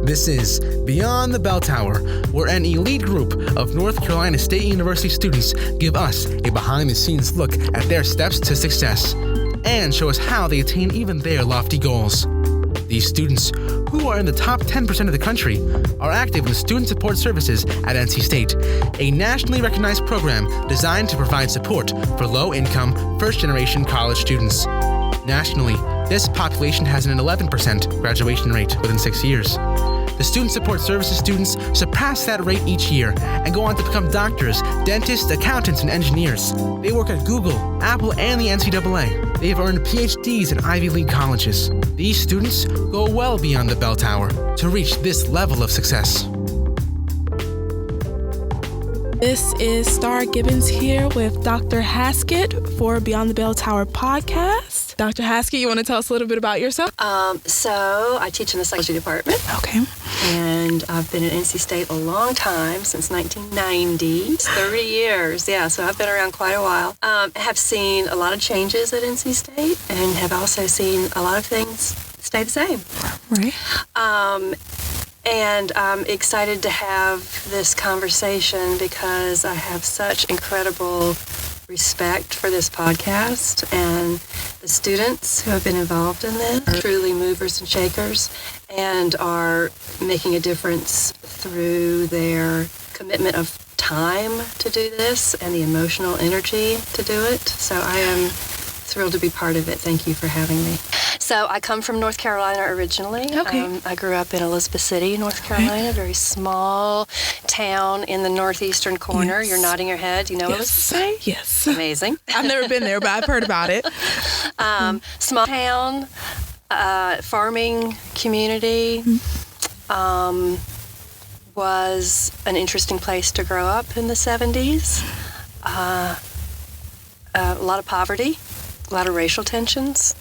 This is Beyond the Bell Tower, where an elite group of North Carolina State University students give us a behind-the-scenes look at their steps to success and show us how they attain even their lofty goals. These students, who are in the top 10% of the country, are active in Student Support Services at NC State, a nationally recognized program designed to provide support for low-income, first-generation college students. Nationally, this population has an 11% graduation rate within 6 years. The Student Support Services students surpass that rate each year and go on to become doctors, dentists, accountants, and engineers. They work at Google, Apple, and the NCAA. They have earned PhDs in Ivy League colleges. These students go well beyond the bell tower to reach this level of success. This is Star Gibbons here with Dr. Haskett for Beyond the Bell Tower podcast. Dr. Haskett, you want to tell us a little bit about yourself? So I teach in the psychology department. Okay. And I've been at NC State a long time, since 1990. It's 30 years, yeah, so I've been around quite a while. Have seen a lot of changes at NC State and have also seen a lot of things stay the same. Right. And I'm excited to have this conversation because I have such incredible respect for this podcast, and the students who have been involved in this are truly movers and shakers and are making a difference through their commitment of time to do this and the emotional energy to do it. So I am thrilled to be part of it. Thank you for having me. So I come from North Carolina originally. Okay. I grew up in Elizabeth City, North Carolina, a very small town in the northeastern corner. Yes. You're nodding your head. You know Elizabeth City? Yes. Amazing. I've never been there, but I've heard about it. Small town, farming community. Was an interesting place to grow up in the 70s. A lot of poverty, a lot of racial tensions.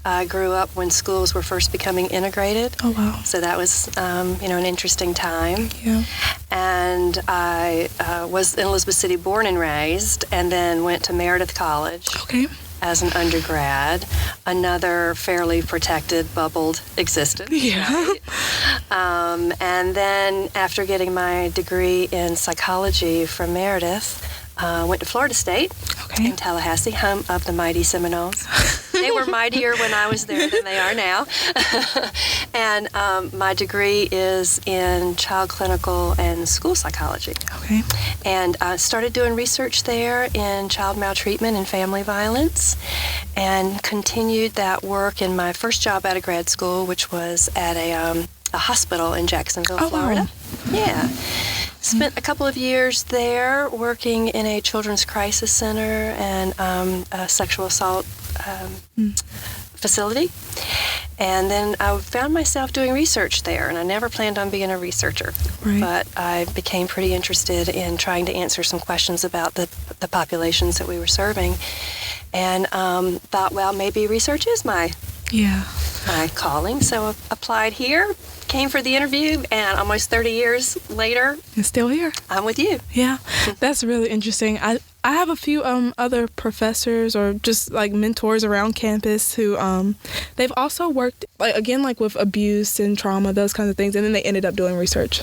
I grew up when schools were first becoming integrated. Oh, wow. So that was, an interesting time. Yeah. And I was in Elizabeth City born and raised, and then went to Meredith College. Okay. As an undergrad, another fairly protected, bubbled existence. Yeah. Right? And then after getting my degree in psychology from Meredith, went to Florida State in Tallahassee, home of the mighty Seminoles. They were mightier when I was there than they are now. And my degree is in child clinical and school psychology. Okay. And I started doing research there in child maltreatment and family violence, and continued that work in my first job out of grad school, which was at a hospital in Jacksonville, Florida. Wow. Yeah. Spent a couple of years there working in a children's crisis center and a sexual assault facility. And then I found myself doing research there, and I never planned on being a researcher. Right. But I became pretty interested in trying to answer some questions about the populations that we were serving, and thought, well, maybe research is my calling. So I applied here, came for the interview, and almost 30 years later, And still here. I'm with you. Yeah. That's really interesting. I have a few other professors or just like mentors around campus who they've also worked like with abuse and trauma, those kinds of things, and then they ended up doing research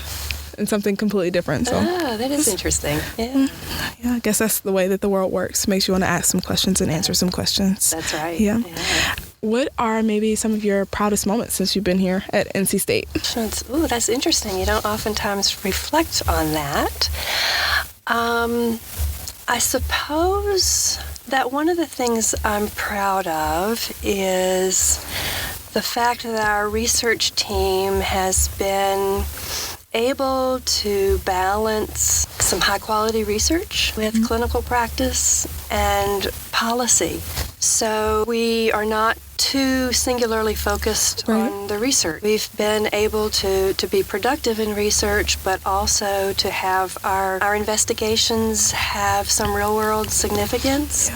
in something completely different. So that is interesting. Yeah. Yeah, I guess that's the way that the world works. Makes you want to ask some questions and answer some questions. That's right. Yeah. What are maybe some of your proudest moments since you've been here at NC State? Ooh, that's interesting. You don't oftentimes reflect on that. I suppose that one of the things I'm proud of is the fact that our research team has been able to balance some high-quality research with clinical practice and policy. So we are not too singularly focused on the research. We've been able to be productive in research, but also to have our investigations have some real-world significance,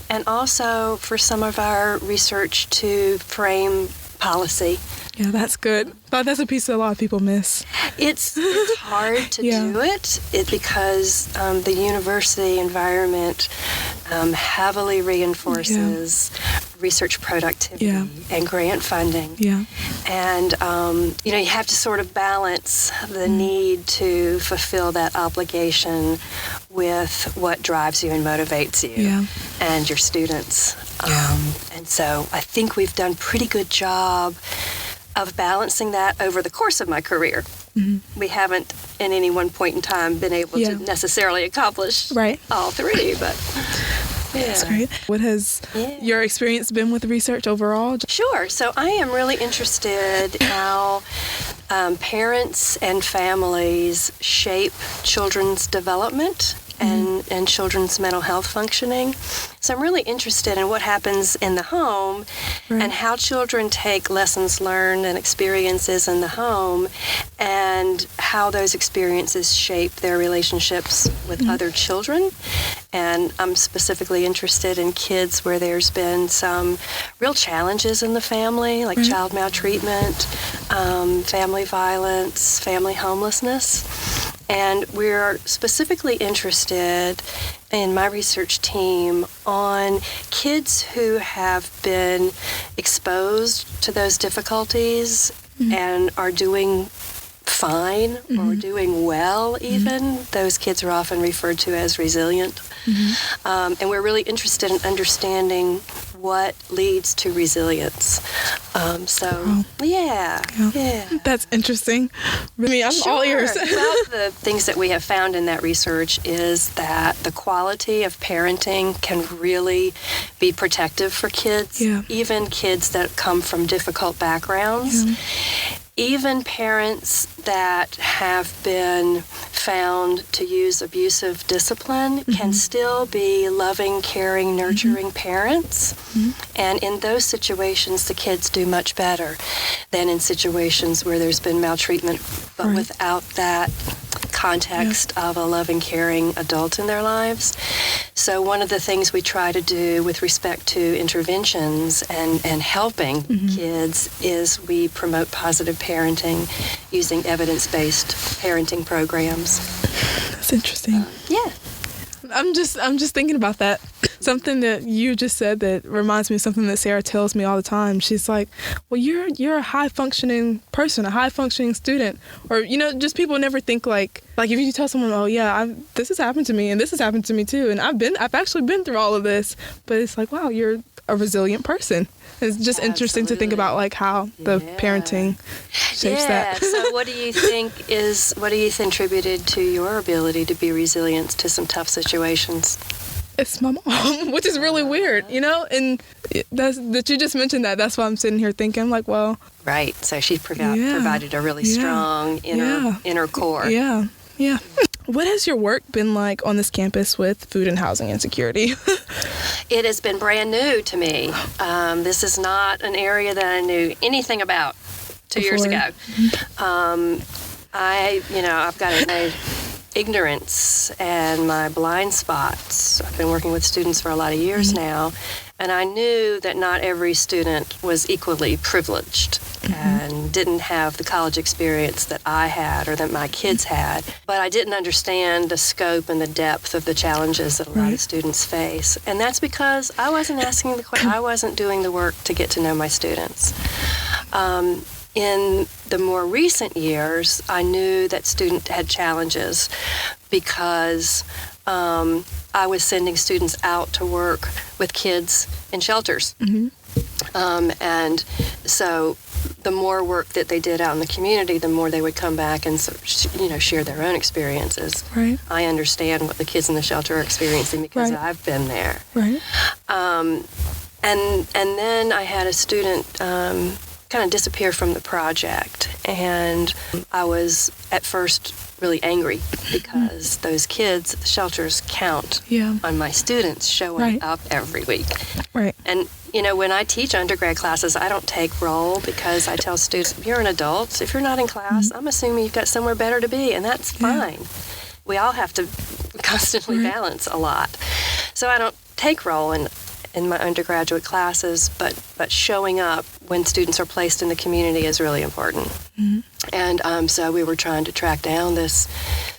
and also for some of our research to frame policy. Yeah, that's good. But that's a piece that a lot of people miss. It's hard to Yeah. do it because the university environment heavily reinforces research productivity Yeah. and grant funding. Yeah. And, you have to sort of balance the need to fulfill that obligation with what drives you and motivates you Yeah. and your students. Yeah. And so I think we've done a pretty good job of balancing that over the course of my career. Mm-hmm. We haven't, in any one point in time, been able Yeah. to necessarily accomplish Right. all three, but yeah. That's great. What has your experience been with research overall? Sure. So I am really interested in how parents and families shape children's development and children's mental health functioning. So I'm really interested in what happens in the home and how children take lessons learned and experiences in the home and how those experiences shape their relationships with other children. And I'm specifically interested in kids where there's been some real challenges in the family, like child maltreatment, family violence, family homelessness. And we're specifically interested in my research team on kids who have been exposed to those difficulties and are doing fine or doing well even. Those kids are often referred to as resilient. And we're really interested in understanding what leads to resilience. Yeah. That's interesting. I mean, I'm all ears. Well, the things that we have found in that research is that the quality of parenting can really be protective for kids, even kids that come from difficult backgrounds. Even parents that have been found to use abusive discipline can still be loving, caring, nurturing parents. And in those situations, the kids do much better than in situations where there's been maltreatment, but without that context of a loving, caring adult in their lives. So one of the things we try to do with respect to interventions and helping kids is we promote positive parenting using evidence-based parenting programs. That's interesting. Yeah. I'm just thinking about that. Something that you just said that reminds me of something that Sarah tells me all the time. She's like, well, you're a high functioning person, a high functioning student. Or, just people never think like if you tell someone, oh yeah, this has happened to me and this has happened to me too. And I've actually been through all of this, but it's like, wow, you're a resilient person. It's just interesting to think about like how the parenting shapes that. So what do you think attributed to your ability to be resilient to some tough situations? It's my mom, which is really weird, and that you just mentioned that. That's why I'm sitting here thinking, like, well. Right. So she provided a really strong inner core. Yeah. Yeah. What has your work been like on this campus with food and housing insecurity? It has been brand new to me. This is not an area that I knew anything about 2 years ago. I've got my ignorance and my blind spots. I've been working with students for a lot of years now, and I knew that not every student was equally privileged and didn't have the college experience that I had or that my kids had. But I didn't understand the scope and the depth of the challenges that a lot of students face. And that's because I wasn't asking the question. I wasn't doing the work to get to know my students. In the more recent years, I knew that students had challenges because I was sending students out to work with kids in shelters. And so the more work that they did out in the community, the more they would come back and share their own experiences. Right. I understand what the kids in the shelter are experiencing because I've been there. Right. And then I had a student kind of disappear from the project, and I was at first really angry because those kids, the shelters count on my students showing up every week. Right. And when I teach undergrad classes, I don't take roll because I tell students, if you're an adult, if you're not in class, I'm assuming you've got somewhere better to be, and that's fine. We all have to constantly balance a lot. So I don't take roll, and in my undergraduate classes, but showing up when students are placed in the community is really important. Mm-hmm. And so we were trying to track down this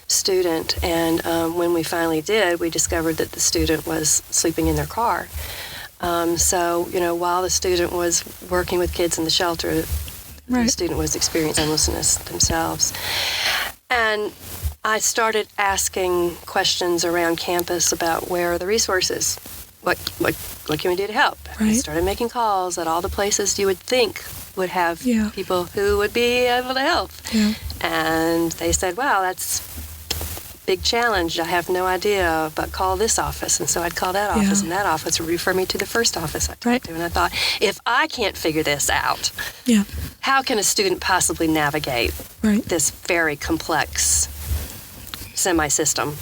student, and when we finally did, we discovered that the student was sleeping in their car. So, while the student was working with kids in the shelter, Right. the student was experiencing homelessness themselves. And I started asking questions around campus about where are the resources? What can we do to help? I Right. started making calls at all the places you would think would have Yeah. people who would be able to help. Yeah. And they said, wow, that's a big challenge. I have no idea, but call this office. And so I'd call that office, Yeah. and that office would refer me to the first office I talked Right. to. And I thought, if I can't figure this out, Yeah. how can a student possibly navigate Right. this very complex semi-system?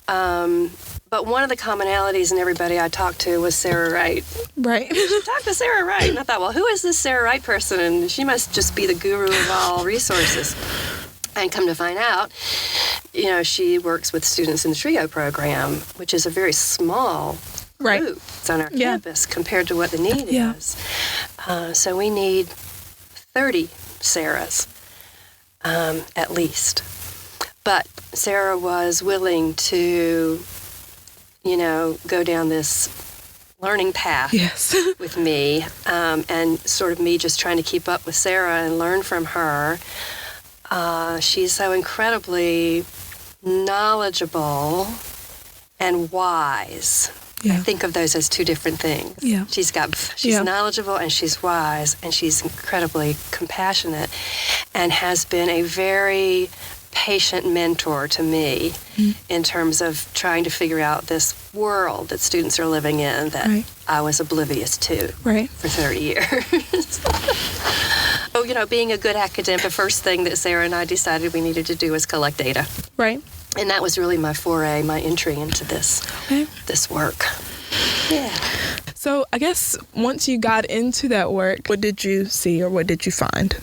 But one of the commonalities in everybody I talked to was Sarah Wright. Right. Talk to Sarah Wright. And I thought, well, who is this Sarah Wright person? And she must just be the guru of all resources. And come to find out, she works with students in the TRIO program, which is a very small Right. group. It's on our Yeah. campus compared to what the need Yeah. is. So we need 30 Sarahs, at least. But Sarah was willing to, go down this learning path Yes. with me, and sort of me just trying to keep up with Sarah and learn from her. She's so incredibly knowledgeable and wise. Yeah. I think of those as two different things. Yeah. She's Yeah. knowledgeable and she's wise and she's incredibly compassionate and has been a very patient mentor to me in terms of trying to figure out this world that students are living in that Right. I was oblivious to Right. for 30 years. So, being a good academic, the first thing that Sarah and I decided we needed to do was collect data. Right. And that was really my foray, my entry into this Okay. this work. Yeah. So I guess once you got into that work, what did you see or what did you find?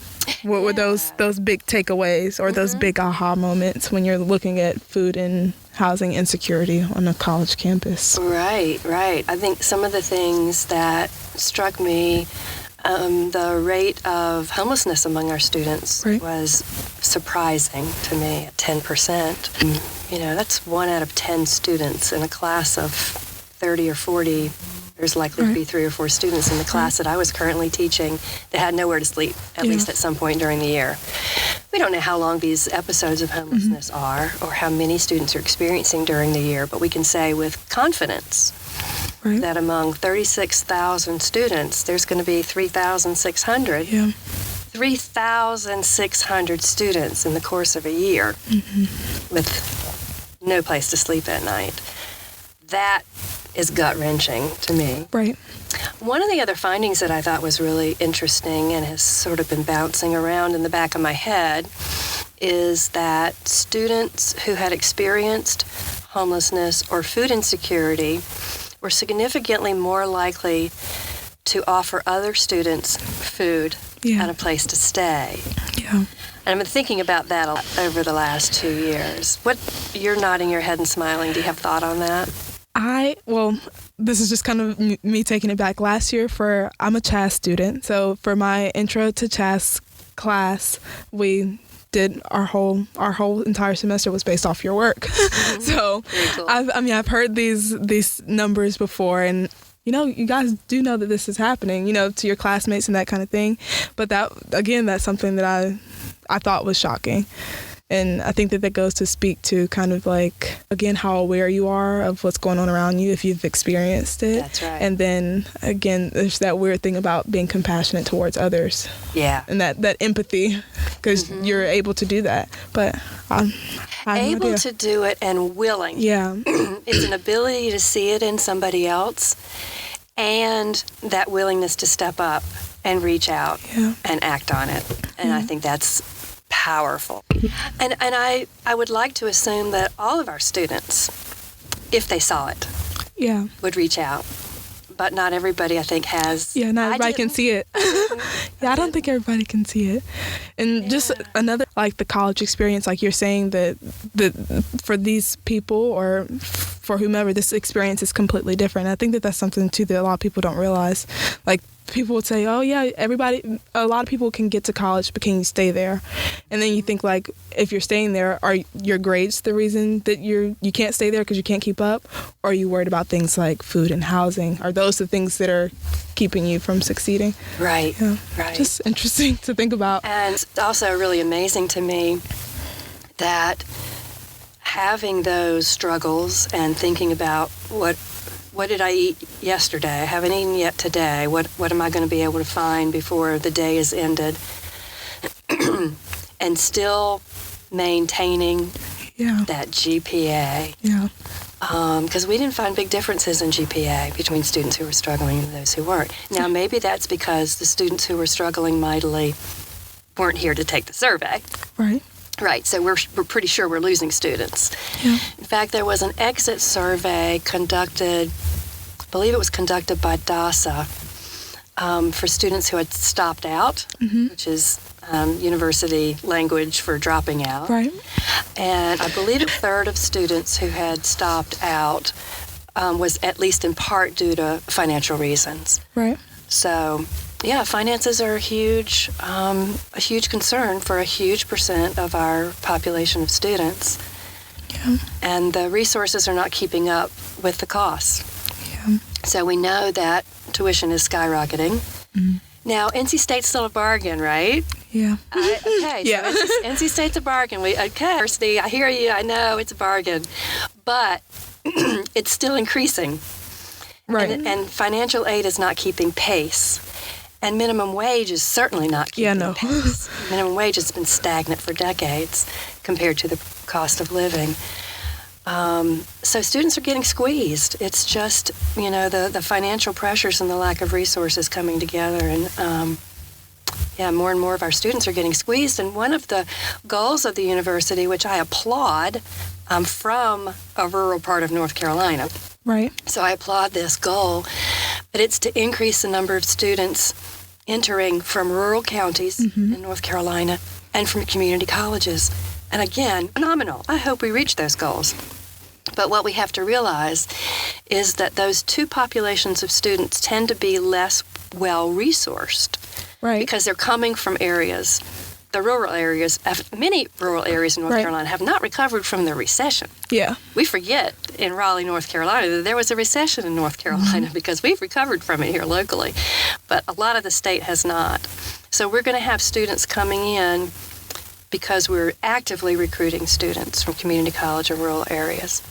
What were those big takeaways or those big aha moments when you're looking at food and housing insecurity on a college campus? Right. I think some of the things that struck me, the rate of homelessness among our students Right. was surprising to me at 10%. That's 1 out of 10 students in a class of 30 or 40. There's likely to be 3 or 4 students in the class that I was currently teaching that had nowhere to sleep, at least at some point during the year. We don't know how long these episodes of homelessness are or how many students are experiencing during the year, but we can say with confidence Right. that among 36,000 students, there's going to be 3,600. Yeah. 3,600 students in the course of a year with no place to sleep at night. That is gut-wrenching to me. Right. One of the other findings that I thought was really interesting and has sort of been bouncing around in the back of my head is that students who had experienced homelessness or food insecurity were significantly more likely to offer other students food Yeah. and a place to stay. Yeah. And I've been thinking about that a lot over the last 2 years. You're nodding your head and smiling. Do you have thought on that? This is just kind of me taking it back. Last year I'm a CHAS student. So for my intro to CHAS class, we did our whole entire semester was based off your work. So Very cool. I've heard these numbers before, and you guys do know that this is happening, to your classmates and that kind of thing. But that's something that I thought was shocking. And I think that goes to speak to kind of like, again, how aware you are of what's going on around you if you've experienced it. That's right. And then, again, there's that weird thing about being compassionate towards others. Yeah. And that empathy, because you're able to do that. But I have no Able idea. to do it and willing. Yeah. It's an ability to see it in somebody else and that willingness to step up and reach out Yeah. and act on it. And I think that's powerful. And I would like to assume that all of our students, if they saw it, Yeah. would reach out. but not everybody, I think, has. Yeah, not everybody can see it. Yeah, I don't think everybody can see it. And just another, like the college experience, like you're saying that for these people or for whomever, this experience is completely different. I think that that's something too that a lot of people don't realize. Like people would say, oh yeah, a lot of people can get to college, but can you stay there? And then you think like, if you're staying there, are your grades the reason that you can't stay there because you can't keep up? Or are you worried about things like food and housing? Are those the things that are keeping you from succeeding? Right, yeah. Right. Just interesting to think about. And it's also really amazing to me that having those struggles and thinking about what did I eat yesterday? I haven't eaten yet today. What am I going to be able to find before the day is ended? And still maintaining that GPA. Yeah. Because we didn't find big differences in GPA between students who were struggling and those who weren't. Now, maybe that's because the students who were struggling mightily weren't here to take the survey. Right. Right, so we're pretty sure we're losing students. Yeah. In fact, there was an exit survey conducted, I believe it was conducted by DASA, for students who had stopped out, which is university language for dropping out. Right. And I believe a third of students who had stopped out was at least in part due to financial reasons. Right. So, yeah, finances are a huge concern for a huge percent of our population of students. Yeah. And the resources are not keeping up with the costs. Yeah. So we know that tuition is skyrocketing. Mm-hmm. Now, NC State's still a bargain, right? Yeah. Okay, yeah. So NC State's a bargain. University, I hear you, I know it's a bargain. But it's still increasing. Right. And financial aid is not keeping pace. And minimum wage is certainly not keeping pace. Minimum wage has been stagnant for decades compared to the cost of living. So students are getting squeezed. It's just, the financial pressures and the lack of resources coming together. And, more and more of our students are getting squeezed. And one of the goals of the university, which I applaud, I'm from a rural part of North Carolina. Right. So I applaud this goal, but it's to increase the number of students entering from rural counties in North Carolina and from community colleges. And again, phenomenal. I hope we reach those goals. But what we have to realize is that those two populations of students tend to be less well-resourced. Right. Because they're coming from areas. The rural areas, many rural areas in North Carolina have not recovered from the recession. Yeah. We forget in Raleigh, North Carolina, that there was a recession in North Carolina because we've recovered from it here locally. But a lot of the state has not. So we're going to have students coming in because we're actively recruiting students from community college and rural areas.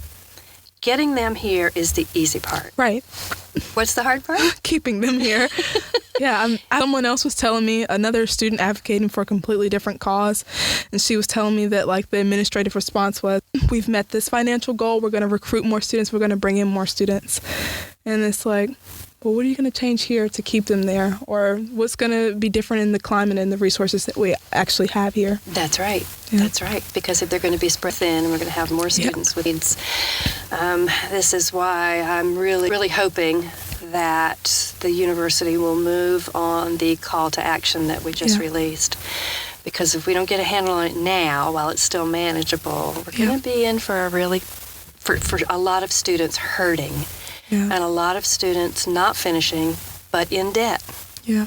Getting them here is the easy part. Right. What's the hard part? Keeping them here. Yeah, someone else was telling me, another student advocating for a completely different cause, and she was telling me that like the administrative response was, we've met this financial goal, we're going to recruit more students, we're going to bring in more students. And it's like, well, what are you going to change here to keep them there? Or what's going to be different in the climate and the resources that we actually have here? That's right. Yeah. That's right. Because if they're going to be spread thin and we're going to have more students with needs, this is why I'm really, really hoping that the university will move on the call to action that we just released. Because if we don't get a handle on it now, while it's still manageable, we're going to be in for for a lot of students hurting. Yeah. And a lot of students not finishing, but in debt. Yeah.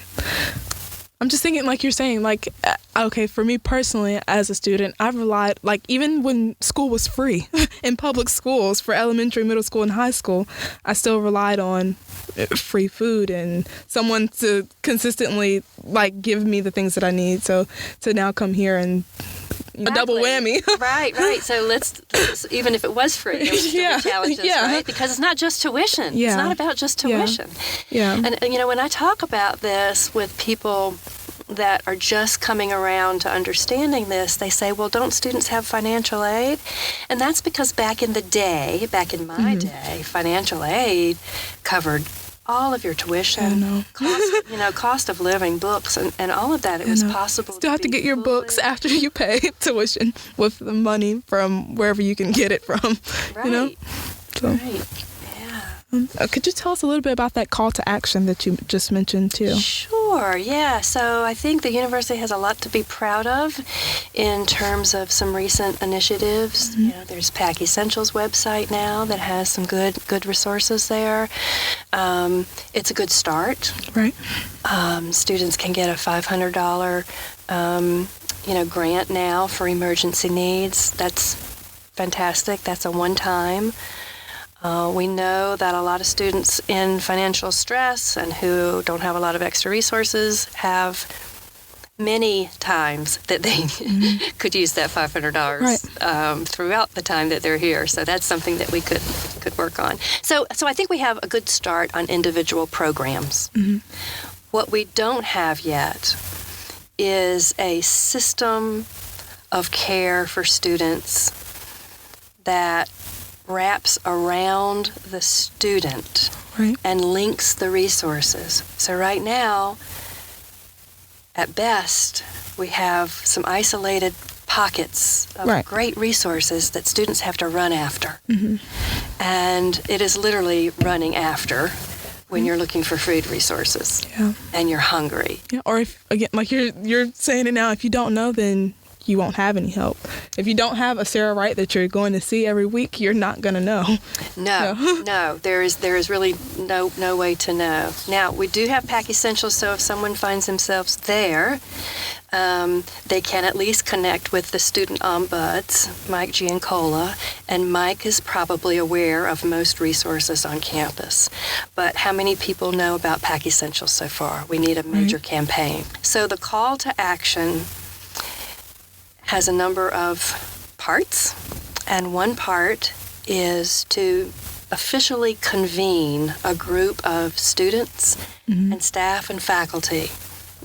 I'm just thinking, like you're saying, like, okay, for me personally, as a student, I've relied, like, even when school was free in public schools for elementary, middle school, and high school, I still relied on free food and someone to consistently, like, give me the things that I need. So to now come here and a double whammy. Right. So let's even if it was free, there would still be challenges, right? Because it's not just tuition. Yeah. It's not about just tuition. Yeah. And when I talk about this with people that are just coming around to understanding this, they say, well, don't students have financial aid? And that's because back in my day, financial aid covered all of your tuition, cost of living, books, and all of that. It was possible. Still have to get your books after you pay tuition with the money from wherever you can get it from. Right. So. Right. Yeah. Could you tell us a little bit about that call to action that you just mentioned too? Sure, yeah. So I think the university has a lot to be proud of in terms of some recent initiatives. You know, there's PAC Essentials website now that has some good resources there. It's a good start. Right. Students can get a $500 grant now for emergency needs. That's fantastic. That's a one-time. We know that a lot of students in financial stress and who don't have a lot of extra resources have many times that they could use that $500 throughout the time that they're here. So that's something that we could work on. So I think we have a good start on individual programs. What we don't have yet is a system of care for students that wraps around the student and links the resources. So right now, at best, we have some isolated pockets of great resources that students have to run after. And it is literally running after when you're looking for food resources and you're hungry. Yeah, or if, again, like you're saying it now, if you don't know, then you won't have any help. If you don't have a Sarah Wright that you're going to see every week, you're not going to know. No. There is really no way to know. Now, we do have PAC Essentials, so if someone finds themselves there, they can at least connect with the student ombuds, Mike Giancola, and Mike is probably aware of most resources on campus. But how many people know about PAC Essentials so far? We need a major campaign. So the call to action has a number of parts, and one part is to officially convene a group of students and staff and faculty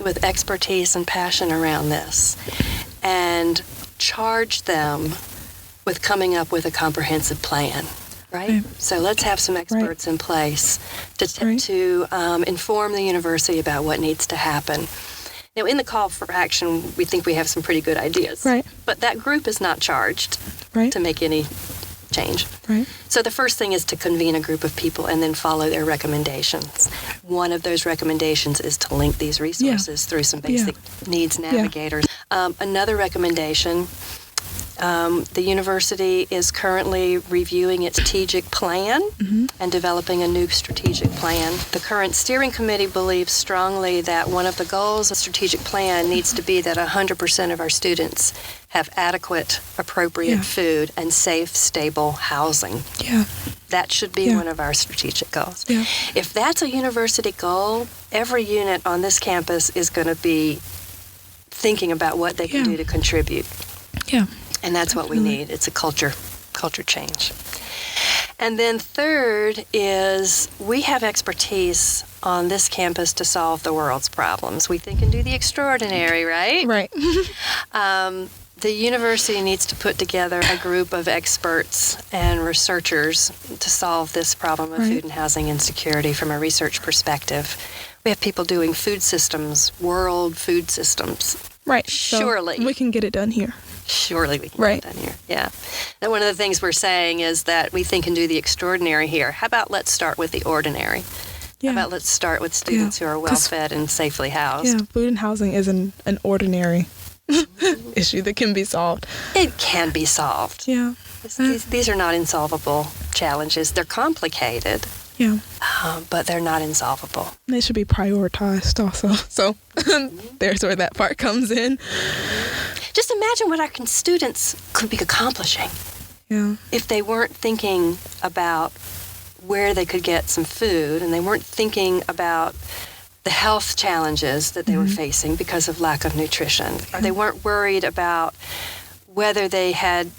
with expertise and passion around this, and charge them with coming up with a comprehensive plan, right? So let's have some experts in place to inform the university about what needs to happen. Now, in the call for action, we think we have some pretty good ideas. But that group is not charged to make any change. So the first thing is to convene a group of people and then follow their recommendations. One of those recommendations is to link these resources through some basic needs navigators. Another recommendation, the university is currently reviewing its strategic plan and developing a new strategic plan. The current steering committee believes strongly that one of the goals of the strategic plan needs to be that 100% of our students have adequate, appropriate food and safe, stable housing. That should be one of our strategic goals. If that's a university goal, every unit on this campus is going to be thinking about what they can do to contribute. And that's what we need. It's a culture change. And then third is we have expertise on this campus to solve the world's problems. We think and do the extraordinary, right? The university needs to put together a group of experts and researchers to solve this problem of food and housing insecurity from a research perspective. We have people doing food systems, world food systems. Surely. So we can get it done here. Surely we can get it done here. And one of the things we're saying is that we think and do the extraordinary here. How about let's start with the ordinary? How about let's start with students who are well-fed and safely housed? Food and housing is an ordinary issue that can be solved. It can be solved. These are not insolvable challenges. They're complicated. But they're not insolvable. They should be prioritized also. So there's where that part comes in. Just imagine what our students could be accomplishing if they weren't thinking about where they could get some food and they weren't thinking about the health challenges that they were facing because of lack of nutrition, or they weren't worried about whether they had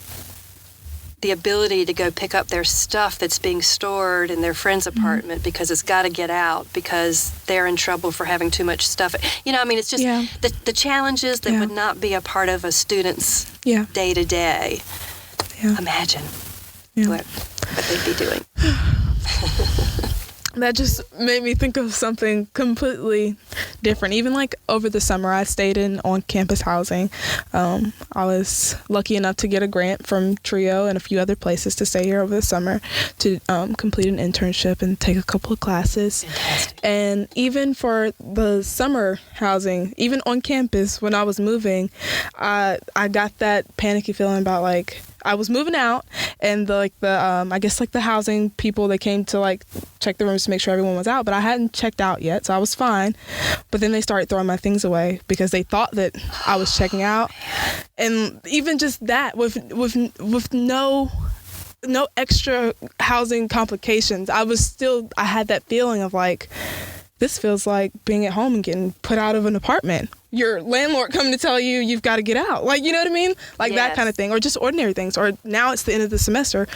the ability to go pick up their stuff that's being stored in their friend's apartment because it's got to get out because they're in trouble for having too much stuff. It's just the challenges that would not be a part of a student's day-to-day. Imagine what they'd be doing. that just made me think of something completely different. Even like over the summer, I stayed in on-campus housing. I was lucky enough to get a grant from TRIO and a few other places to stay here over the summer to complete an internship and take a couple of classes. Fantastic. And even for the summer housing, even on campus when I was moving, I got that panicky feeling about like, I was moving out, and I guess like the housing people, they came to like check the rooms to make sure everyone was out, but I hadn't checked out yet, so I was fine. But then they started throwing my things away because they thought that I was checking out, and even just that with no extra housing complications, I had that feeling of like, this feels like being at home and getting put out of an apartment. Your landlord coming to tell you you've got to get out. Like, you know what I mean? Like that kind of thing. Or just ordinary things. Or now it's the end of the semester.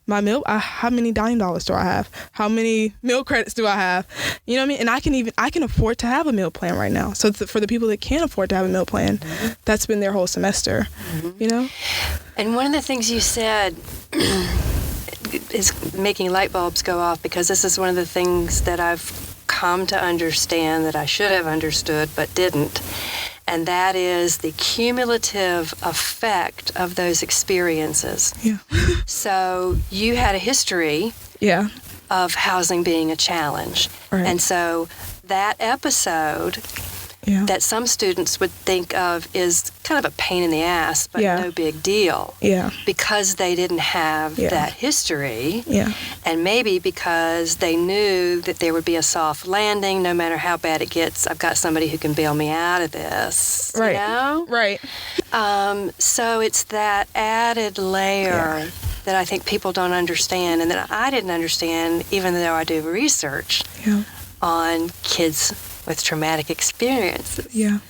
How many dining dollars do I have? How many meal credits do I have? You know what I mean? And I can afford to have a meal plan right now. So for the people that can't afford to have a meal plan, that's been their whole semester, you know? And one of the things you said is making light bulbs go off, because this is one of the things that I've come to understand that I should have understood but didn't, and that is the cumulative effect of those experiences. Yeah. So you had a history of housing being a challenge, right. And so that episode that some students would think of is kind of a pain in the ass, but no big deal. Yeah. Because they didn't have that history. Yeah. And maybe because they knew that there would be a soft landing, no matter how bad it gets, I've got somebody who can bail me out of this. Right. You know? Right. So it's that added layer that I think people don't understand, and that I didn't understand, even though I do research on kids with traumatic experiences. Yeah.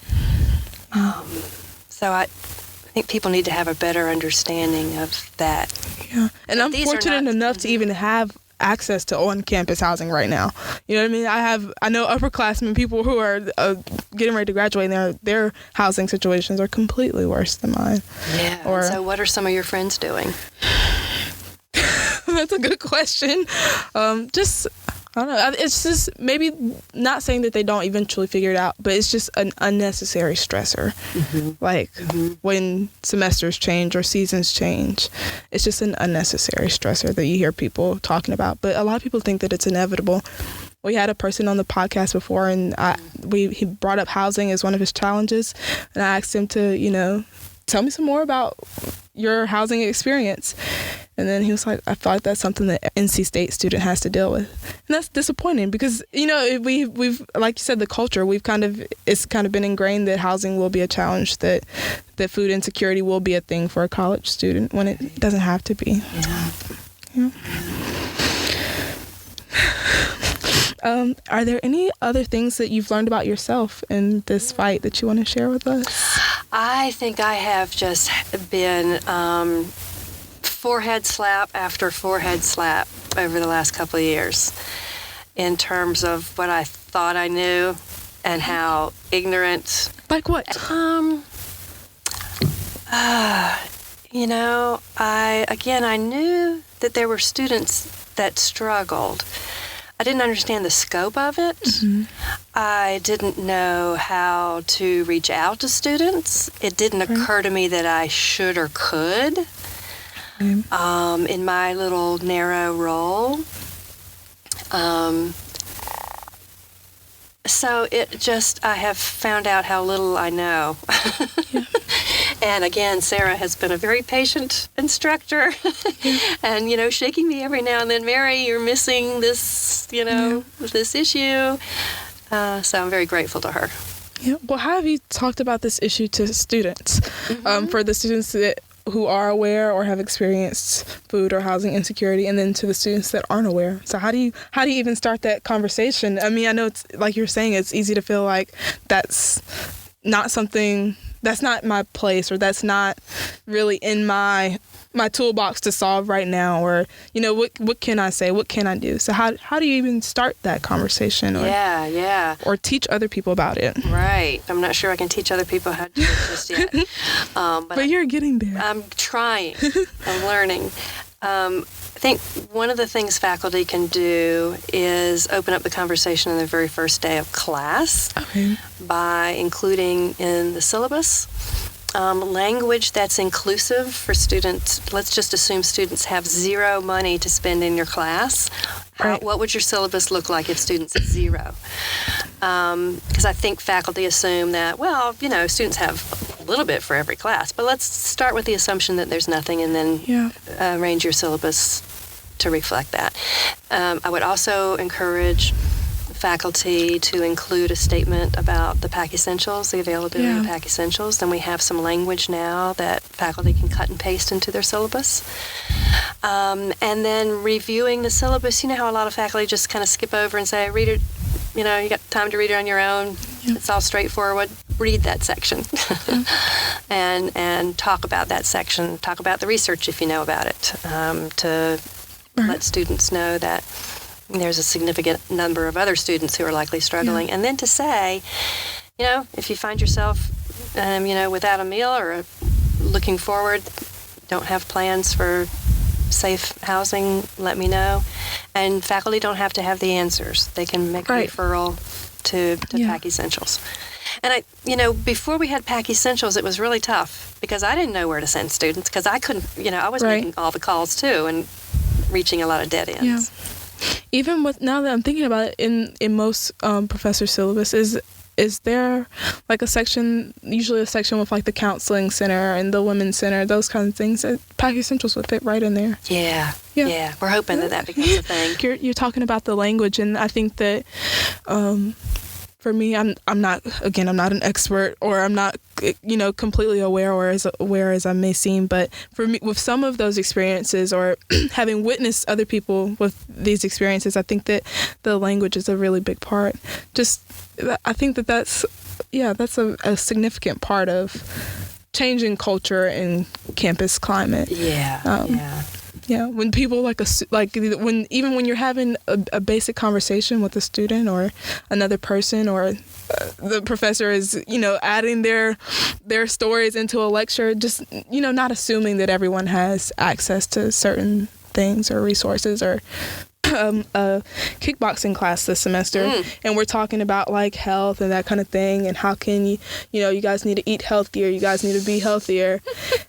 So I think people need to have a better understanding of that. Yeah. And I'm fortunate enough to even have access to on-campus housing right now. You know what I mean? I know upperclassmen, people who are getting ready to graduate, and their housing situations are completely worse than mine. Yeah. So what are some of your friends doing? That's a good question. I don't know. It's just maybe not saying that they don't eventually figure it out, but it's just an unnecessary stressor. Like when semesters change or seasons change, it's just an unnecessary stressor that you hear people talking about. But a lot of people think that it's inevitable. We had a person on the podcast before, and he brought up housing as one of his challenges, and I asked him to, tell me some more about your housing experience. And then he was like, I thought that's something that NC State student has to deal with. And that's disappointing because, we've like you said, the culture, it's kind of been ingrained that housing will be a challenge, that food insecurity will be a thing for a college student when it doesn't have to be. Yeah. Are there any other things that you've learned about yourself in this fight that you want to share with us? I think I have just been forehead slap after forehead slap over the last couple of years in terms of what I thought I knew and how ignorant. Like what? I knew that there were students that struggled. I didn't understand the scope of it. I didn't know how to reach out to students. It didn't occur to me that I should or could in my little narrow role. So I have found out how little I know. And again, Sarah has been a very patient instructor and, shaking me every now and then, Mary, you're missing this, this issue. So I'm very grateful to her. Yeah. Well, how have you talked about this issue to students? For the students who are aware or have experienced food or housing insecurity, and then to the students that aren't aware. So how do you even start that conversation? I mean, I know it's like you're saying, it's easy to feel like that's not something, that's not my place, or that's not really in my toolbox to solve right now, or what can I say, what can I do? So how do you even start that conversation, or teach other people about it? Right. I'm not sure I can teach other people how to do it just yet, but you're getting there. I'm trying. I'm learning. think one of the things faculty can do is open up the conversation on the very first day of class by including in the syllabus language that's inclusive for students. Let's just assume students have zero money to spend in your class. What would your syllabus look like if students have zero? Because I think faculty assume that, well, students have a little bit for every class. But let's start with the assumption that there's nothing and then arrange your syllabus to reflect that. I would also encourage faculty to include a statement about the PAC Essentials, the availability of PAC Essentials. Then we have some language now that faculty can cut and paste into their syllabus. And then reviewing the syllabus, you know how a lot of faculty just kind of skip over and say, read it, you got time to read it on your own. It's all straightforward. Read that section and talk about that section. Talk about the research if you know about it, to let students know that there's a significant number of other students who are likely struggling. And then to say, if you find yourself, without a meal or looking forward, don't have plans for safe housing, let me know. And faculty don't have to have the answers. They can make a referral to PAC Essentials. And before we had PAC Essentials, it was really tough because I didn't know where to send students because I couldn't, I was making all the calls too and reaching a lot of dead ends. Yeah. Even with, now that I'm thinking about it, in most professor syllabus, is there like a section, usually a section with like the counseling center and the women's center, those kinds of things? PAC Essentials would fit right in there. Yeah. We're hoping that becomes a thing. You're talking about the language, and I think that for me, I'm not an expert, or I'm not completely aware or as aware as I may seem, but for me, with some of those experiences or having witnessed other people with these experiences, I think that the language is a really big part. I think that's a significant part of changing culture and campus climate. When people when you're having a basic conversation with a student or another person, or the professor is adding their stories into a lecture, just not assuming that everyone has access to certain things or resources, or a kickboxing class this semester, and we're talking about like health and that kind of thing, and how can you guys need to eat healthier, you guys need to be healthier,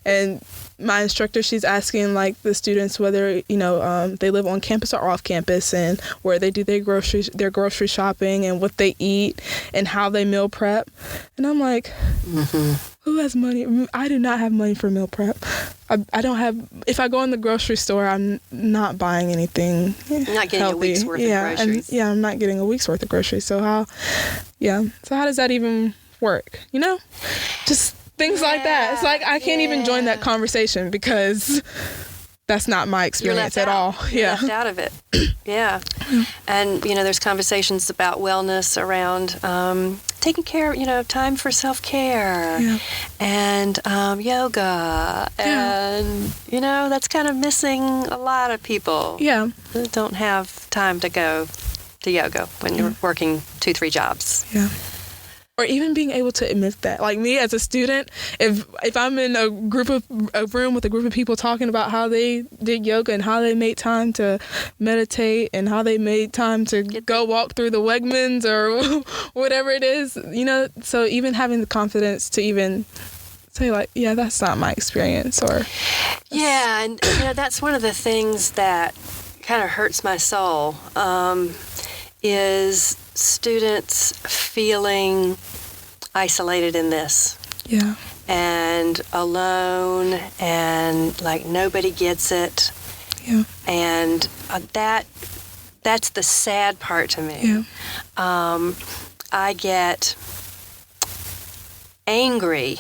and my instructor, she's asking like the students whether they live on campus or off campus, and where they do their grocery shopping, and what they eat, and how they meal prep. And I'm like, who has money? I do not have money for meal prep. I don't have. If I go in the grocery store, I'm not buying anything. Not getting healthy. A week's worth of groceries. I'm not getting a week's worth of groceries. So how does that even work? Just things like that. It's like I can't even join that conversation because that's not my experience at all. You're left out of it. And there's conversations about wellness around taking care, time for self-care and yoga, and that's kind of missing a lot of people. Who don't have time to go to yoga when you're working 2-3 jobs. Or even being able to admit that. Like me as a student, if I'm in a room with a group of people talking about how they did yoga and how they made time to meditate and how they made time to go walk through the Wegmans or whatever it is, so even having the confidence to even say like, that's not my experience, or and that's one of the things that kind of hurts my soul, is students feeling isolated in this. And alone, and like nobody gets it. And that's the sad part to me. I get angry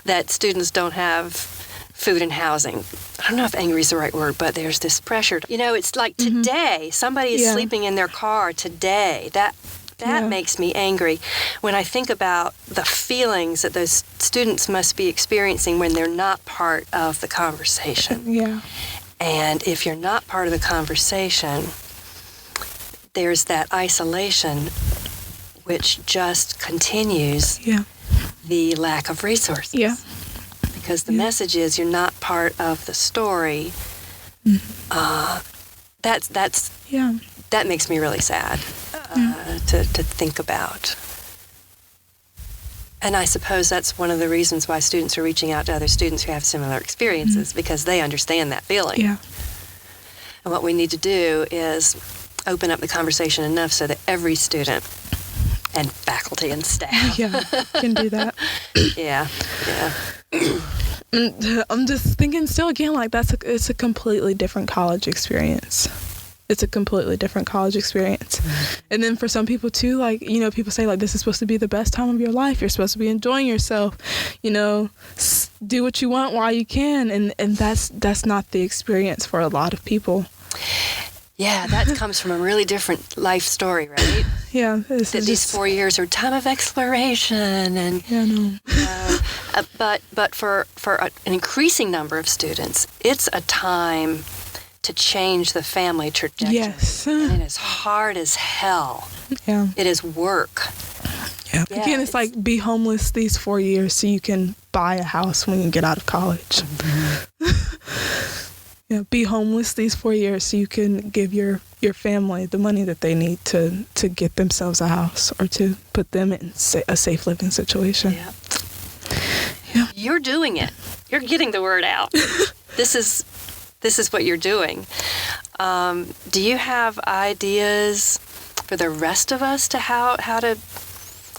that students don't have food and housing. I don't know if angry is the right word, but there's this pressure. It's like today, somebody is sleeping in their car today. That makes me angry when I think about the feelings that those students must be experiencing when they're not part of the conversation. And if you're not part of the conversation, there's that isolation which just continues the lack of resources. Because the message is you're not part of the story, That's Yeah. that makes me really sad to think about. And I suppose that's one of the reasons why students are reaching out to other students who have similar experiences, because they understand that feeling. Yeah. And what we need to do is open up the conversation enough so that every student and faculty and staff Yeah. Can do that. yeah. I'm just thinking still again, like it's a completely different college experience. It's a completely different college experience. And then for some people too, like, you know, people say like, this is supposed to be the best time of your life. You're supposed to be enjoying yourself, you know, do what you want while you can. And that's not the experience for a lot of people. Yeah, that comes from a really different life story, right? Yeah. These 4 years are time of exploration and yeah, no. but for an increasing number of students, it's a time to change the family trajectory. Yes. And it is hard as hell. Yeah. It is work. Yeah. Again, it's like be homeless these 4 years so you can buy a house when you get out of college. Yeah, be homeless these 4 years so you can give your family the money that they need to get themselves a house or to put them in a safe living situation. Yeah. Yeah. You're doing it. You're getting the word out. This is what you're doing. Do you have ideas for the rest of us to how to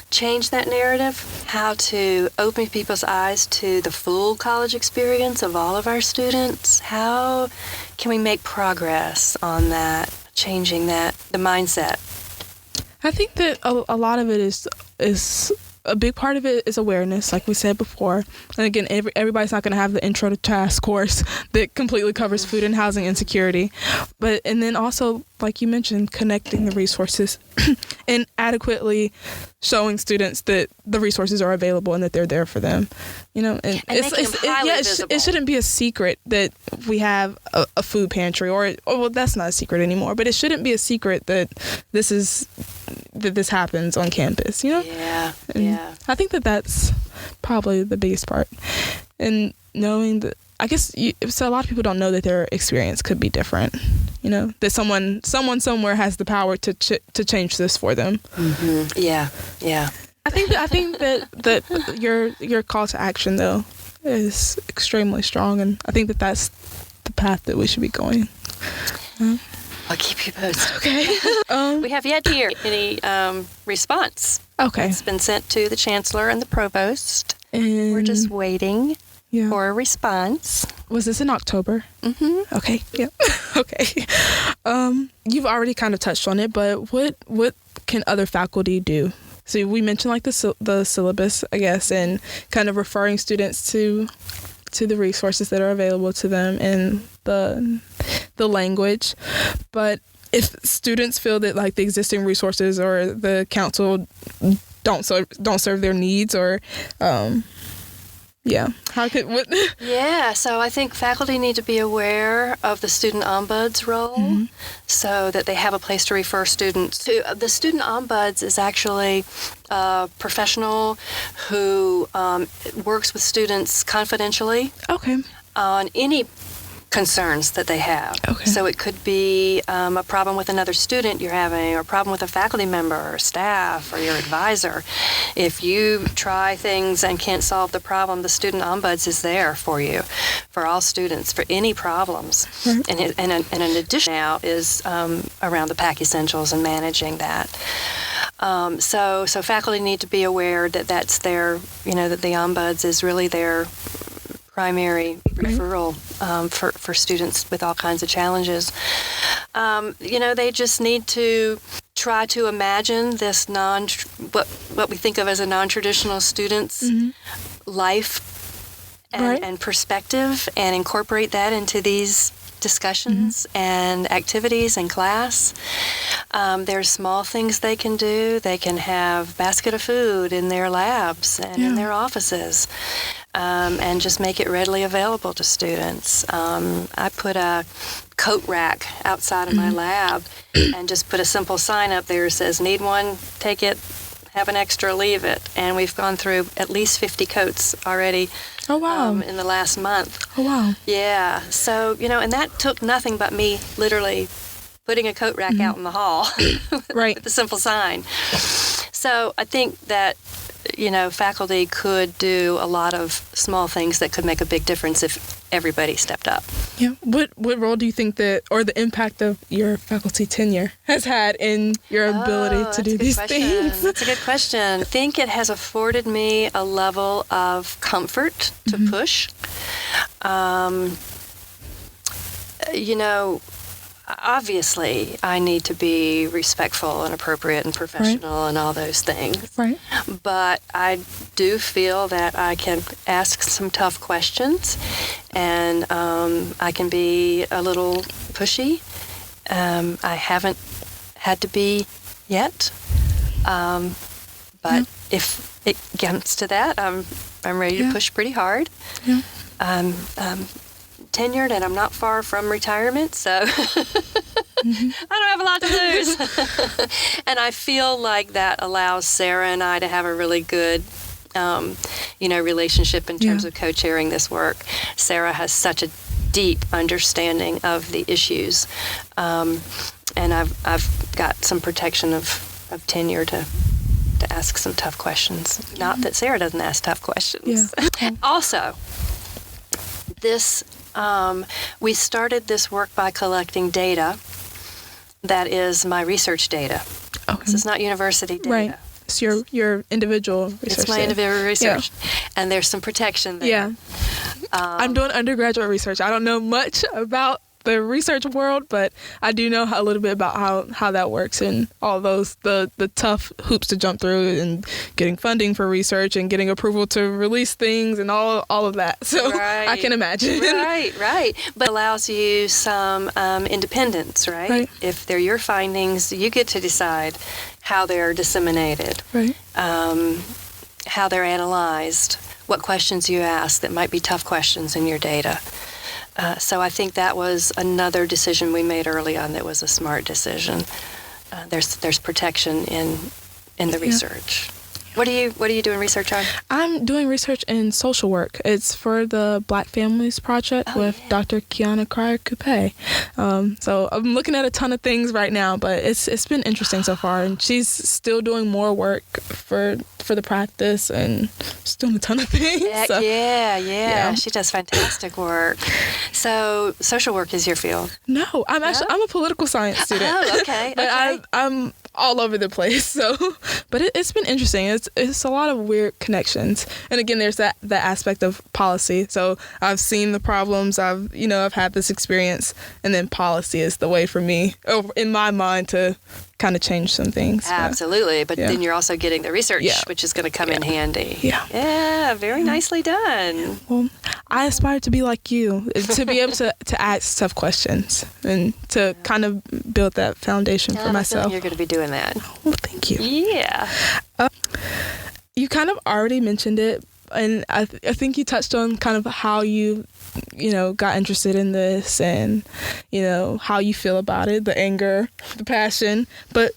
change that narrative? How to open people's eyes to the full college experience of all of our students? How can we make progress on that, changing that, the mindset? I think that a lot of it is a big part of it is awareness, like we said before. And again, everybody's not going to have the intro to task course that completely covers food and housing insecurity. And then also, like you mentioned, connecting the resources and adequately showing students that the resources are available and that they're there for them. You know, and it shouldn't be a secret that we have a food pantry or well, that's not a secret anymore, but it shouldn't be a secret that this happens on campus, you know? Yeah. I think that's probably the biggest part. And knowing that, I guess, so a lot of people don't know that their experience could be different, you know, that someone somewhere has the power to change this for them. Mm-hmm. Yeah. I think that your call to action, though, is extremely strong, and I think that's the path that we should be going. I'll keep you posted. Okay. We have yet to hear any response. Okay. It's been sent to the chancellor and the provost. And we're just waiting for a response. Was this in October? Mm-hmm. Okay. Yeah. Okay. You've already kind of touched on it, but what can other faculty do? So we mentioned like the syllabus, I guess, and kind of referring students to the resources that are available to them and the language. But if students feel that like the existing resources or the council don't serve their needs, or how could what? Yeah, so I think faculty need to be aware of the student ombuds role, so that they have a place to refer students to. The student ombuds is actually a professional who works with students confidentially. Okay. On any concerns that they have. Okay. So it could be a problem with another student you're having, or a problem with a faculty member or staff or your advisor. If you try things and can't solve the problem, the student ombuds is there for you, for all students, for any problems. Mm-hmm. And an addition now is around the PAC essentials and managing that. So faculty need to be aware that that's their, that the ombuds is really their primary referral for students with all kinds of challenges. They just need to try to imagine this what we think of as a non-traditional student's life and perspective, and incorporate that into these discussions and activities in class. There's small things they can do. They can have basket of food in their labs and in their offices. And just make it readily available to students. I put a coat rack outside of my lab and just put a simple sign up there that says, need one, take it, have an extra, leave it. And we've gone through at least 50 coats already. Oh, wow. In the last month. Oh, wow. Yeah. So, and that took nothing but me literally putting a coat rack out in the hall Right. with a simple sign. So I think that, faculty could do a lot of small things that could make a big difference if everybody stepped up. Yeah. What role do you think or the impact of your faculty tenure has had in your ability to do these things? That's a good question. I think it has afforded me a level of comfort to push. Obviously, I need to be respectful and appropriate and professional and all those things. Right. But I do feel that I can ask some tough questions, and I can be a little pushy. I haven't had to be yet, but if it comes to that, I'm ready to push pretty hard. Yeah. Tenured, and I'm not far from retirement, so I don't have a lot to lose. And I feel like that allows Sarah and I to have a really good, relationship in terms of co-chairing this work. Sarah has such a deep understanding of the issues, and I've got some protection of tenure to ask some tough questions. Not that Sarah doesn't ask tough questions. Yeah. Also, we started this work by collecting data that is my research data. Okay. This is not university data. Right. It's your individual research. It's my individual research. Yeah. And there's some protection there. Yeah. I'm doing undergraduate research. I don't know much about the research world, but I do know a little bit about how that works and all those the tough hoops to jump through and getting funding for research and getting approval to release things and all of that. So I can imagine. Right. But it allows you some independence, right? If they're your findings, you get to decide how they're disseminated, right? How they're analyzed, what questions you ask that might be tough questions in your data. So I think that was another decision we made early on that was a smart decision. There's protection in the research. What are you doing research on? I'm doing research in social work. It's for the Black Families Project with Dr. Kiana Cryer-Coupé. So I'm looking at a ton of things right now, but it's been interesting so far. And she's still doing more work for the practice and she's doing a ton of things. Yeah. She does fantastic work. So social work is your field? No, I'm a political science student. Oh, okay. But I'm all over the place. So, but it's been interesting. It's a lot of weird connections. And again, there's that aspect of policy. So I've seen the problems. I've had this experience, and then policy is the way for me, in my mind, to kind of change some things. Absolutely. But then you're also getting the research, which is going to come in handy. Yeah. Very nicely done. Well, I aspire to be like you, to be able to ask tough questions and to kind of build that foundation for myself. You're going to be doing that. Well, thank you. Yeah. You kind of already mentioned it, and I think you touched on kind of how you got interested in this and, how you feel about it, the anger, the passion. But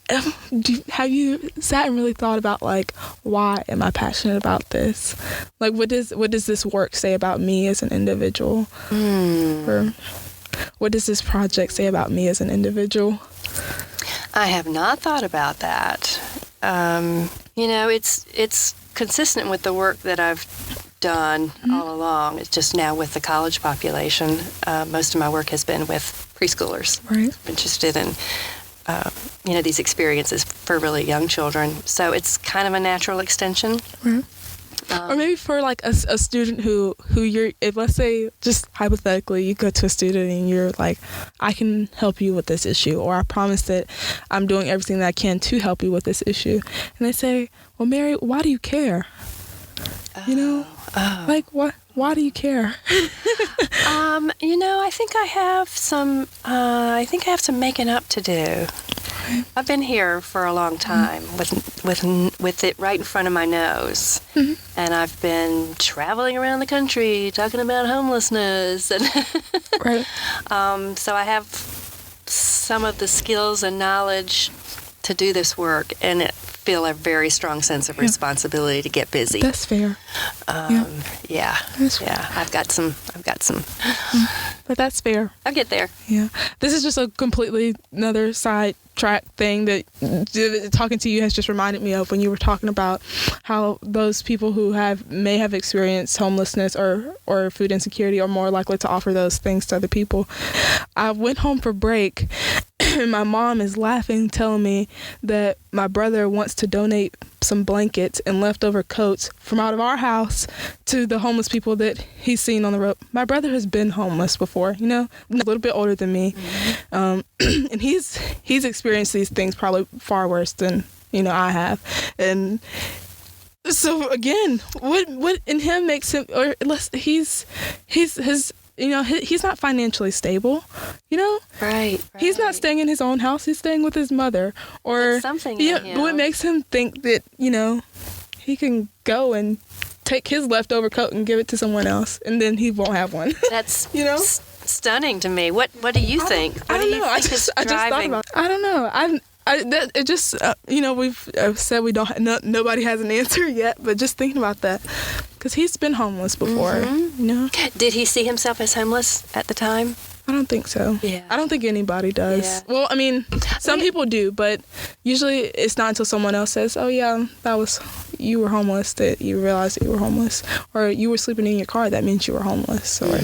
have you sat and really thought about, why am I passionate about this? What does this work say about me as an individual? Or what does this project say about me as an individual? I have not thought about that. It's consistent with the work that I've done all along. It's just now with the college population. Most of my work has been with preschoolers. Right. I'm interested in, these experiences for really young children. So it's kind of a natural extension. Right. Or maybe for a student who you're, if let's say just hypothetically you go to a student and you're like, I can help you with this issue, or I promise that I'm doing everything that I can to help you with this issue, and they say, well, Mary, why do you care? Why do you care? I think I have some making up to do. I've been here for a long time with it right in front of my nose, and I've been traveling around the country talking about homelessness, and so I have some of the skills and knowledge to do this work, and it feel a very strong sense of responsibility to get busy. That's fair. Yeah. That's Yeah. I've got some. But that's fair. I'll get there. Yeah. This is just a completely another side track thing that talking to you has just reminded me of when you were talking about how those people who may have experienced homelessness or food insecurity are more likely to offer those things to other people. I went home for break and my mom is laughing, telling me that my brother wants to donate some blankets and leftover coats from out of our house to the homeless people that he's seen on the road. My brother has been homeless before, a little bit older than me. Mm-hmm. And he's experienced these things probably far worse than, I have. And so again, what in him makes him, or he's not financially stable, Right. He's not staying in his own house. He's staying with his mother. Or that's something in him. What makes him think that, he can go and take his leftover coat and give it to someone else, and then he won't have one. That's stunning to me. What do you think? I don't know. I just thought about it. I don't know. We've said we don't. Nobody has an answer yet, but just thinking about that, because he's been homeless before. Mm-hmm. Did he see himself as homeless at the time? I don't think so. Yeah. I don't think anybody does. Yeah. Well, I mean, some people do, but usually it's not until someone else says, "Oh yeah, you were homeless," that you realize that you were homeless, or you were sleeping in your car. That means you were homeless, or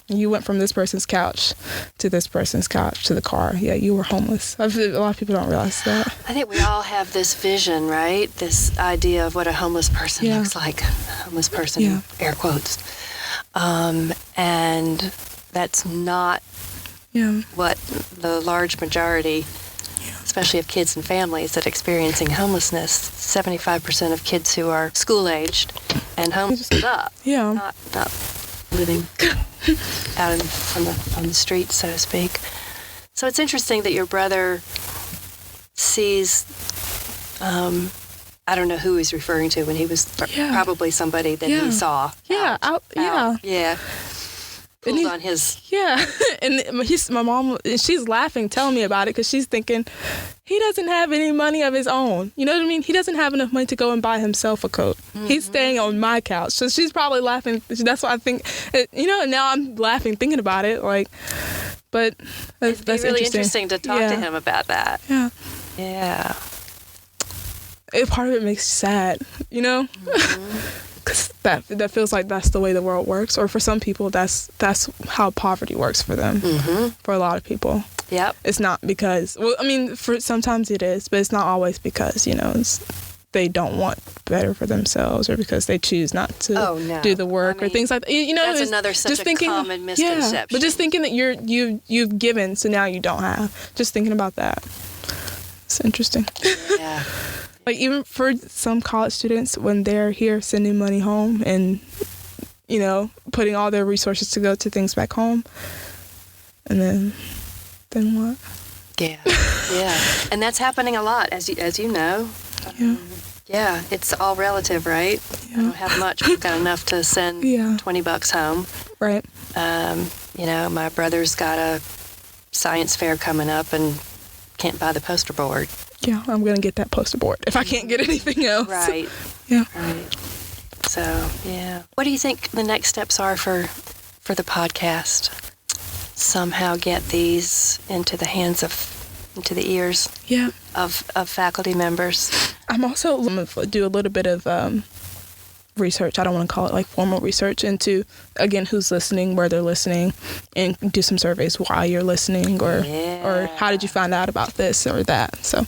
you went from this person's couch to this person's couch to the car. Yeah, you were homeless. A lot of people don't realize that. I think we all have this vision, right? This idea of what a homeless person looks like. A homeless person, air quotes, and that's not what the large majority, especially of kids and families that are experiencing homelessness. 75% of kids who are school-aged and homeless up, not living out on the streets, so to speak. So it's interesting that your brother sees, I don't know who he's referring to when he was probably somebody that he saw. Pulled on his... Yeah, and my mom, she's laughing, telling me about it, because she's thinking, he doesn't have any money of his own. You know what I mean? He doesn't have enough money to go and buy himself a coat. Mm-hmm. He's staying on my couch. So she's probably laughing. That's why I think, and now I'm laughing thinking about it. But that's really interesting to talk to him about that. Yeah. Yeah. Part of it makes you sad, because that feels like that's the way the world works, or for some people that's how poverty works for them. Mm-hmm. For a lot of people, it's not because, well, I mean, for sometimes it is, but it's not always because they don't want better for themselves, or because they choose not to do the work, or things like that. That's another such a common misconception. Yeah, but just thinking that you've given, so now you don't have. Just thinking about that, it's interesting. Yeah. Like, even for some college students, when they're here sending money home and, putting all their resources to go to things back home, and then what? Yeah, yeah. And that's happening a lot, as you know. Yeah. It's all relative, right? Yeah. I don't have much, but I've got enough to send $20 home. Right. My brother's got a science fair coming up and can't buy the poster board. Yeah, I'm going to get that poster board if I can't get anything else. Right. Yeah. Right. So, yeah. What do you think the next steps are for the podcast? Somehow get these into the ears of faculty members. I'm also going to do a little bit of research. I don't want to call it like formal research into, again, who's listening, where they're listening, and do some surveys while you're listening, or how did you find out about this or that. So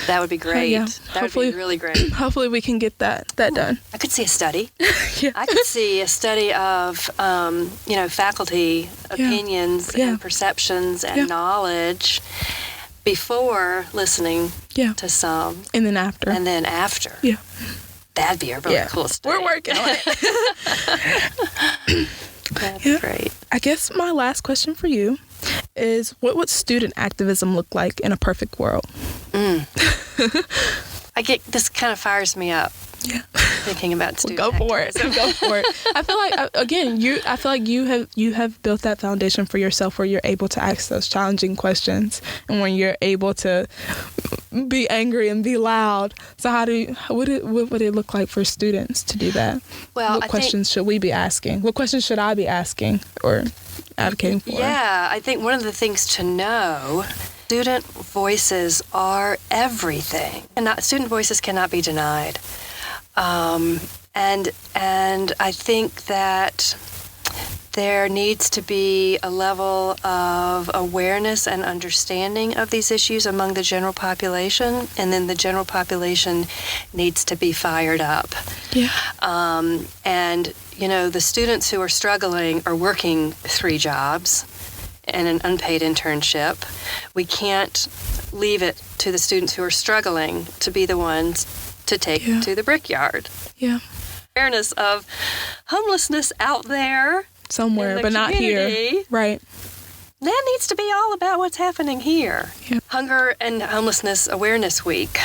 that would be great. That would be really great. Hopefully we can get that done. I could see a study. I could see a study of faculty opinions and perceptions and knowledge before listening to some, and then after. Yeah. That'd be a really cool study. We're working on it. That'd be great. I guess my last question for you is, what would student activism look like in a perfect world? This kind of fires me up. thinking about student Go for it. activism. Go for it. I feel like again, you have built that foundation for yourself where you're able to ask those challenging questions, and when you're able to be angry and be loud. So what would it look like for students to do that? Well, what questions should we be asking? What questions should I be asking or advocating for? Yeah, I think one of the things to know, student voices are everything, and student voices cannot be denied. And I think that there needs to be a level of awareness and understanding of these issues among the general population, and then the general population needs to be fired up. Yeah. And, the students who are struggling are working 3 jobs and an unpaid internship. We can't leave it to the students who are struggling to be the ones to take to the brickyard. Yeah. Awareness of homelessness out there somewhere, but not here. Right. That needs to be all about what's happening here. Yeah. Hunger and Homelessness Awareness Week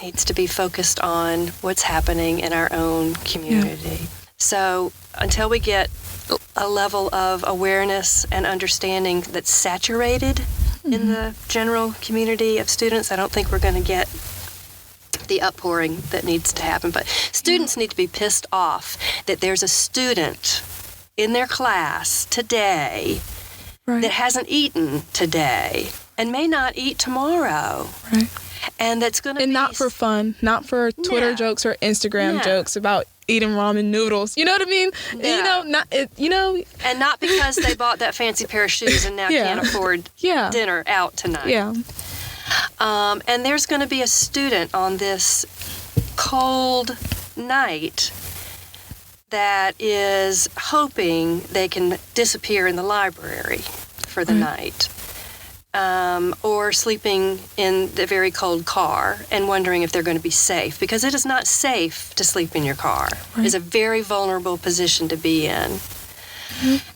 needs to be focused on what's happening in our own community. Yeah. So until we get a level of awareness and understanding that's saturated in the general community of students, I don't think we're going to get the outpouring that needs to happen. But students need to be pissed off that there's a student in their class today that hasn't eaten today and may not eat tomorrow. Right. And that's going to be... And not for fun, not for Twitter jokes or Instagram jokes about eating ramen noodles. You know what I mean? No. And not because they bought that fancy pair of shoes and now can't afford dinner out tonight. Yeah. And there's going to be a student on this cold night that is hoping they can disappear in the library for the night, or sleeping in the very cold car and wondering if they're going to be safe, because it is not safe to sleep in your car. Right. It's a very vulnerable position to be in.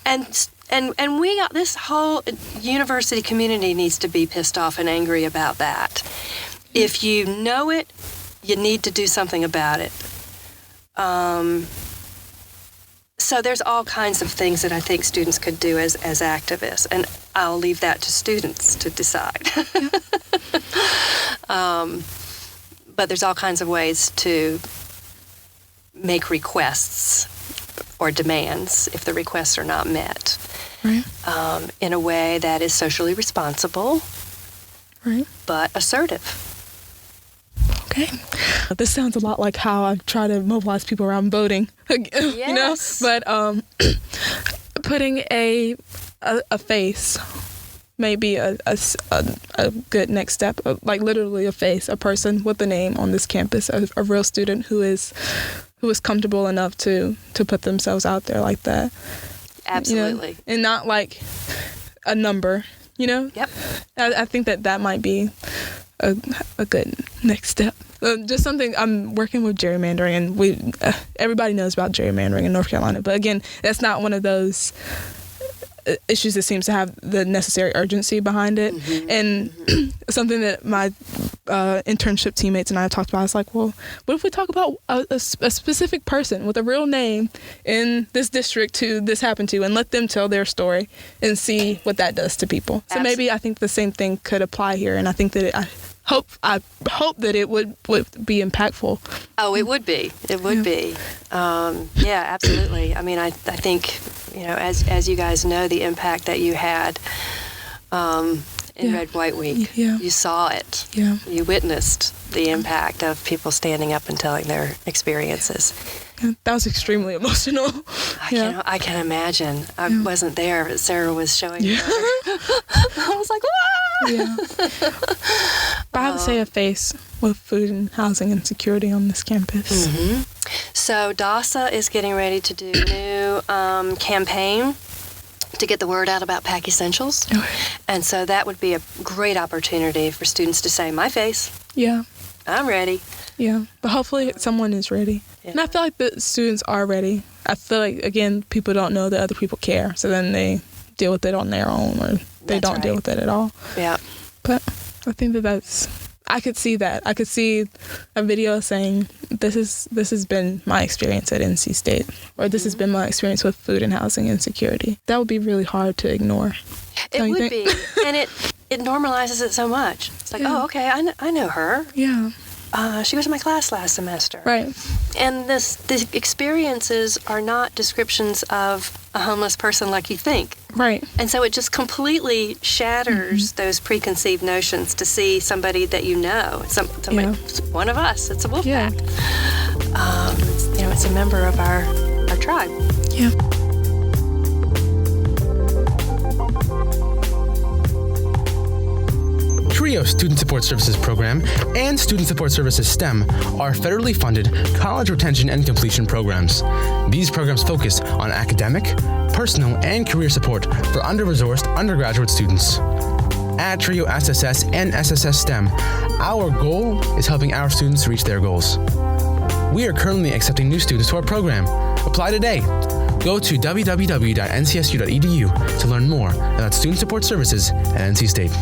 And this whole university community needs to be pissed off and angry about that. If you know it, you need to do something about it. So there's all kinds of things that I think students could do as activists, and I'll leave that to students to decide. But there's all kinds of ways to make requests or demands if the requests are not met, in a way that is socially responsible, but assertive. Okay. This sounds a lot like how I try to mobilize people around voting, Yes. But putting a face may be a good next step, like literally a face, a person with a name on this campus, a real student who is comfortable enough to put themselves out there like that. Absolutely. And not like a number, Yep. I think that might be a good next step. Just something. I'm working with gerrymandering, and everybody knows about gerrymandering in North Carolina. But again, that's not one of those issues that seems to have the necessary urgency behind it. And something that my internship teammates and I talked about is like, well, what if we talk about a specific person with a real name in this district who this happened to, and let them tell their story and see what that does to people. So maybe I think the same thing could apply here, and I think that I hope that it would be impactful. Oh, it would be. It would be. Yeah, absolutely. I mean, I think, as you guys know, the impact that you had in Red White Week, you saw it. Yeah. You witnessed the impact of people standing up and telling their experiences. That was extremely emotional. I can imagine. I wasn't there, but Sarah was showing me. I was like, "Whoa!" Yeah. But I have to say a face with food and housing insecurity on this campus. Mm-hmm. So DASA is getting ready to do a new campaign to get the word out about PAC Essentials. Okay. And so that would be a great opportunity for students to say, my face. Yeah. I'm ready. Yeah. But hopefully someone is ready. Yeah. And I feel like the students are ready. I feel like, again, people don't know that other people care. So then they deal with it on their own, or they don't deal with it at all. Yeah. But I think that's I could see that. I could see a video saying, this has been my experience at NC State, or this has been my experience with food and housing insecurity. That would be really hard to ignore. It would be. And it normalizes it so much. It's like, oh, okay, I know her. Yeah. She was in my class last semester. Right. And the experiences are not descriptions of a homeless person like you think. Right. And so it just completely shatters those preconceived notions to see somebody that you know. Somebody, one of us. It's a wolf pack. It's a member of our tribe. Yeah. TRIO Student Support Services Program and Student Support Services STEM are federally funded college retention and completion programs. These programs focus on academic, personal, and career support for under-resourced undergraduate students. At TRIO SSS and SSS STEM, our goal is helping our students reach their goals. We are currently accepting new students to our program. Apply today. Go to www.ncsu.edu to learn more about student support services at NC State.